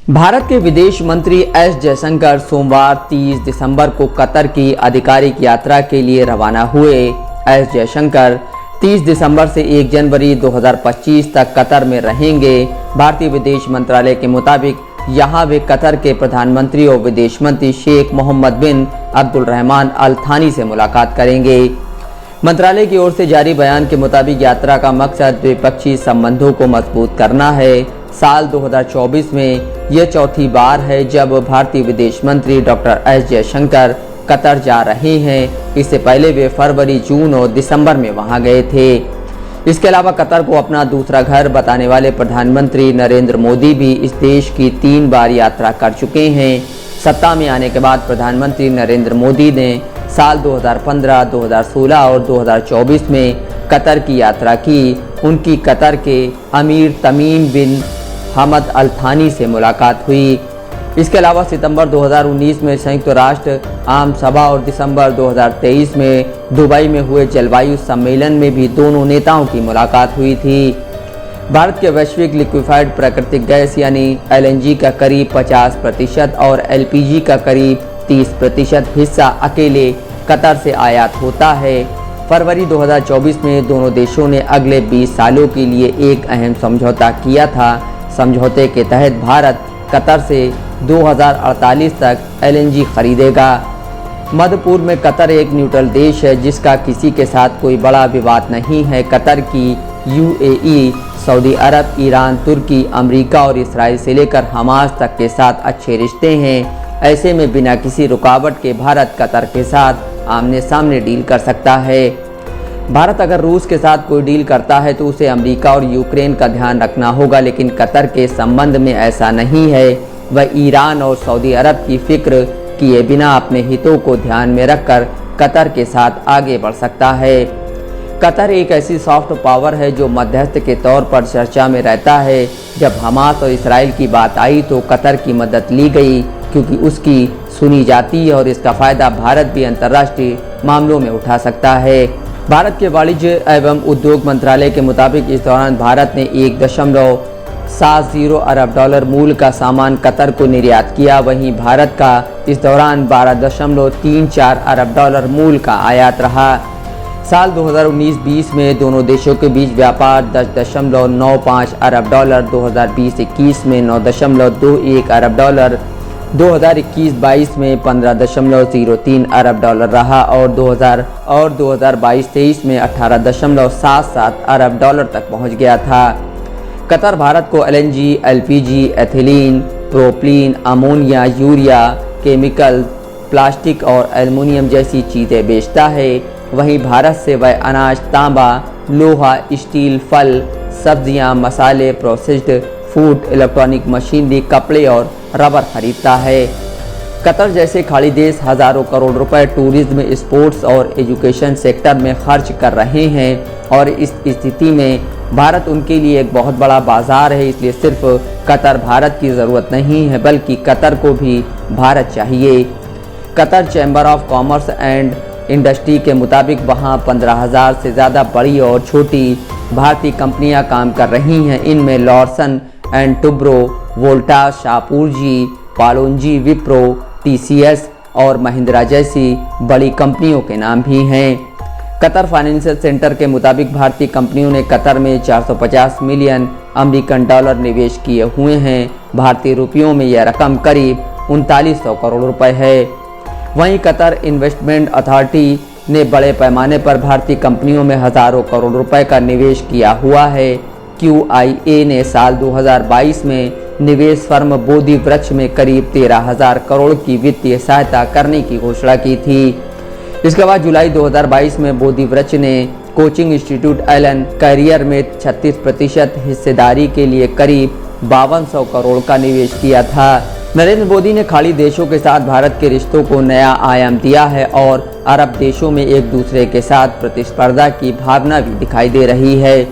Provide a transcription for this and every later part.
भारत के विदेश मंत्री एस जयशंकर सोमवार 30 दिसंबर को कतर की आधिकारिक यात्रा के लिए रवाना हुए। एस जयशंकर 30 दिसंबर से 1 जनवरी 2025 तक कतर में रहेंगे। भारतीय विदेश मंत्रालय के मुताबिक यहाँ वे कतर के प्रधानमंत्री और विदेश मंत्री शेख मोहम्मद बिन अब्दुलरहमान अल थानी से मुलाकात करेंगे। मंत्रालय की ओर से जारी बयान के मुताबिक यात्रा का मकसद द्विपक्षीय संबंधों को मजबूत करना है। साल 2024 में यह चौथी बार है जब भारतीय विदेश मंत्री डॉक्टर एस जयशंकर कतर जा रहे हैं। इससे पहले वे फरवरी, जून और दिसंबर में वहां गए थे। इसके अलावा कतर को अपना दूसरा घर बताने वाले प्रधानमंत्री नरेंद्र मोदी भी इस देश की 3 बार यात्रा कर चुके हैं। सत्ता में आने के बाद प्रधानमंत्री नरेंद्र मोदी ने साल 2015, 2016 और 2024 में कतर की यात्रा की। उनकी कतर के अमीर तमीम बिन हमद अल थानी से मुलाकात हुई। इसके अलावा सितंबर 2019 में संयुक्त राष्ट्र आम सभा और दिसंबर 2023 में दुबई में हुए जलवायु सम्मेलन में भी दोनों नेताओं की मुलाकात हुई थी। भारत के वैश्विक लिक्विफाइड प्राकृतिक गैस यानी LNG का करीब 50% और LPG का करीब 30% हिस्सा अकेले कतर से आयात होता है। फरवरी 2024 में दोनों देशों ने अगले 20 सालों के लिए एक अहम समझौता किया था। समझौते के तहत भारत कतर से 2048 तक LNG खरीदेगा। मध्य पूर्व में कतर एक न्यूट्रल देश है जिसका किसी के साथ कोई बड़ा विवाद नहीं है। कतर की UAE, सऊदी अरब, ईरान, तुर्की, अमेरिका और इसराइल से लेकर हमास तक के साथ अच्छे रिश्ते हैं। ऐसे में बिना किसी रुकावट के भारत कतर के साथ आमने सामने डील कर सकता है। भारत अगर रूस के साथ कोई डील करता है तो उसे अमेरिका और यूक्रेन का ध्यान रखना होगा, लेकिन कतर के संबंध में ऐसा नहीं है। वह ईरान और सऊदी अरब की फिक्र किए बिना अपने हितों को ध्यान में रखकर कतर के साथ आगे बढ़ सकता है। कतर एक ऐसी सॉफ्ट पावर है जो मध्यस्थ के तौर पर चर्चा में रहता है। जब हमास और इसराइल की बात आई तो कतर की मदद ली गई क्योंकि उसकी सुनी जाती है और इसका फायदा भारत भी अंतर्राष्ट्रीय मामलों में उठा सकता है। भारत के वाणिज्य एवं उद्योग मंत्रालय के मुताबिक इस दौरान भारत ने 1.70 अरब डॉलर मूल्य का सामान कतर को निर्यात किया। वहीं भारत का इस दौरान 12.34 अरब डॉलर मूल्य का आयात रहा। साल 2019-20 में दोनों देशों के बीच व्यापार 10.95 अरब डॉलर, 2020-21 में 9.21 अरब डॉलर, 2021-22 में 15.03 अरब डॉलर रहा और 2022-23 में 18.77 अरब डॉलर तक पहुंच गया था। कतर भारत को LNG, LPG, ethylene, propylene, ammonia, urea, chemical, plastic और एल्युमिनियम जैसी चीज़ें बेचता है। वहीं भारत से वह अनाज, तांबा, लोहा, स्टील, फल, सब्जियां, मसाले, प्रोसेस्ड फूड, इलेक्ट्रॉनिक मशीनरी, कपड़े और रबर खरीदता है। कतर जैसे खाड़ी देश हजारों करोड़ रुपए टूरिज्म, स्पोर्ट्स और एजुकेशन सेक्टर में खर्च कर रहे हैं और इस स्थिति में भारत उनके लिए एक बहुत बड़ा बाजार है। इसलिए सिर्फ कतर भारत की ज़रूरत नहीं है बल्कि कतर को भी भारत चाहिए। Qatar chamber of commerce and industry के मुताबिक वहां 15,000 से ज़्यादा बड़ी और छोटी भारतीय कंपनियां काम कर रही हैं। इनमें Larsen and Toubro, Voltas, Shapoorji, Pallonji, Wipro, TCS और महिंद्रा जैसी बड़ी कंपनियों के नाम भी हैं। कतर फाइनेंशियल सेंटर के मुताबिक भारतीय कंपनियों ने कतर में 450 मिलियन अमेरिकन डॉलर निवेश किए हुए हैं। भारतीय रुपयों में यह रकम करीब 3900 करोड़ रुपए है। वहीं कतर इन्वेस्टमेंट अथॉरिटी ने बड़े पैमाने पर भारतीय कंपनियों में हजारों करोड़ रुपए का निवेश किया हुआ है। QIA ने साल 2022 में निवेश फर्म बोधि वृक्ष में करीब 13,000 करोड़ की वित्तीय सहायता करने की घोषणा की थी। इसके बाद जुलाई 2022 में बोधि वृक्ष ने कोचिंग इंस्टीट्यूट एलन कैरियर में 36% हिस्सेदारी के लिए करीब 5200 करोड़ का निवेश किया था। नरेंद्र मोदी ने खाड़ी देशों के साथ भारत के रिश्तों को नया आयाम दिया है और अरब देशों में एक दूसरे के साथ प्रतिस्पर्धा की भावना भी दिखाई दे रही है।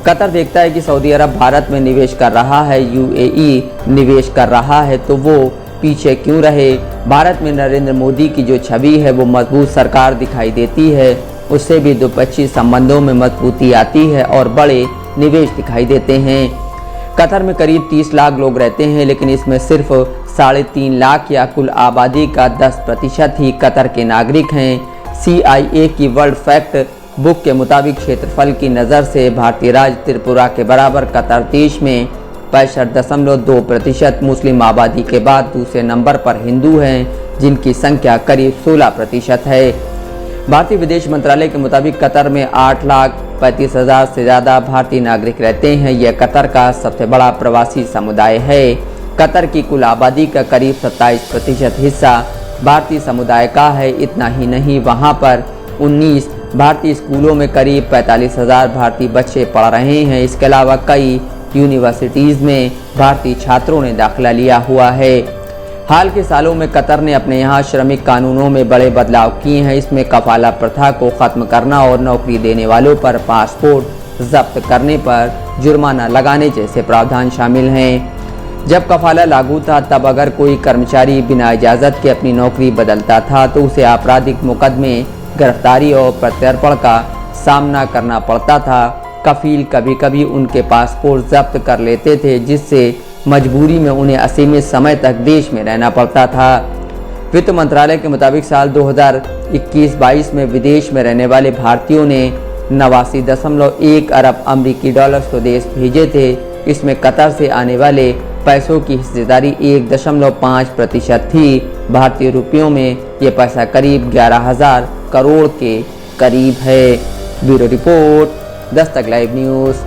कतर देखता है कि सऊदी अरब भारत में निवेश कर रहा है, UAE निवेश कर रहा है, तो वो पीछे क्यों रहे। भारत में नरेंद्र मोदी की जो छवि है वो मजबूत सरकार दिखाई देती है, उससे भी द्विपक्षीय संबंधों में मजबूती आती है और बड़े निवेश दिखाई देते हैं। कतर में करीब 30 लाख लोग रहते हैं, लेकिन इसमें सिर्फ 3.5 लाख या कुल आबादी का 10% ही कतर के नागरिक हैं। CIA की वर्ल्ड फैक्ट बुक के मुताबिक क्षेत्रफल की नज़र से भारतीय राज्य त्रिपुरा के बराबर कतर देश में 65.2% मुस्लिम आबादी के बाद दूसरे नंबर पर हिंदू हैं, जिनकी संख्या करीब 16% है। भारतीय विदेश मंत्रालय के मुताबिक कतर में 8,35,000 से ज़्यादा भारतीय नागरिक रहते हैं। यह कतर का सबसे बड़ा प्रवासी समुदाय है। कतर की कुल आबादी का करीब 27% हिस्सा भारतीय समुदाय का है। इतना ही नहीं, वहाँ पर 19 भारतीय स्कूलों में करीब 45,000 भारतीय बच्चे पढ़ रहे हैं। इसके अलावा कई यूनिवर्सिटीज़ में भारतीय छात्रों ने दाखिला लिया हुआ है। हाल के सालों में कतर ने अपने यहाँ श्रमिक कानूनों में बड़े बदलाव किए हैं। इसमें कफाला प्रथा को ख़त्म करना और नौकरी देने वालों पर पासपोर्ट जब्त करने पर जुर्माना लगाने जैसे प्रावधान शामिल हैं। जब कफाला लागू था, तब अगर कोई कर्मचारी बिना इजाज़त के अपनी नौकरी बदलता था तो उसे आपराधिक मुकदमे, गिरफ्तारी और प्रत्यर्पण का सामना करना पड़ता था। कफील कभी कभी उनके पासपोर्ट जब्त कर लेते थे, जिससे मजबूरी में उन्हें असीमित समय तक देश में रहना पड़ता था। वित्त मंत्रालय के मुताबिक साल 2021-22 में विदेश में रहने वाले भारतीयों ने 89.1 अरब अमेरिकी डॉलर स्वदेश भेजे थे। इसमें कतर से आने वाले पैसों की हिस्सेदारी 1.5% थी। भारतीय रुपयों में ये पैसा करीब 11,000 करोड़ के करीब है। Bureau report, Dastak live news.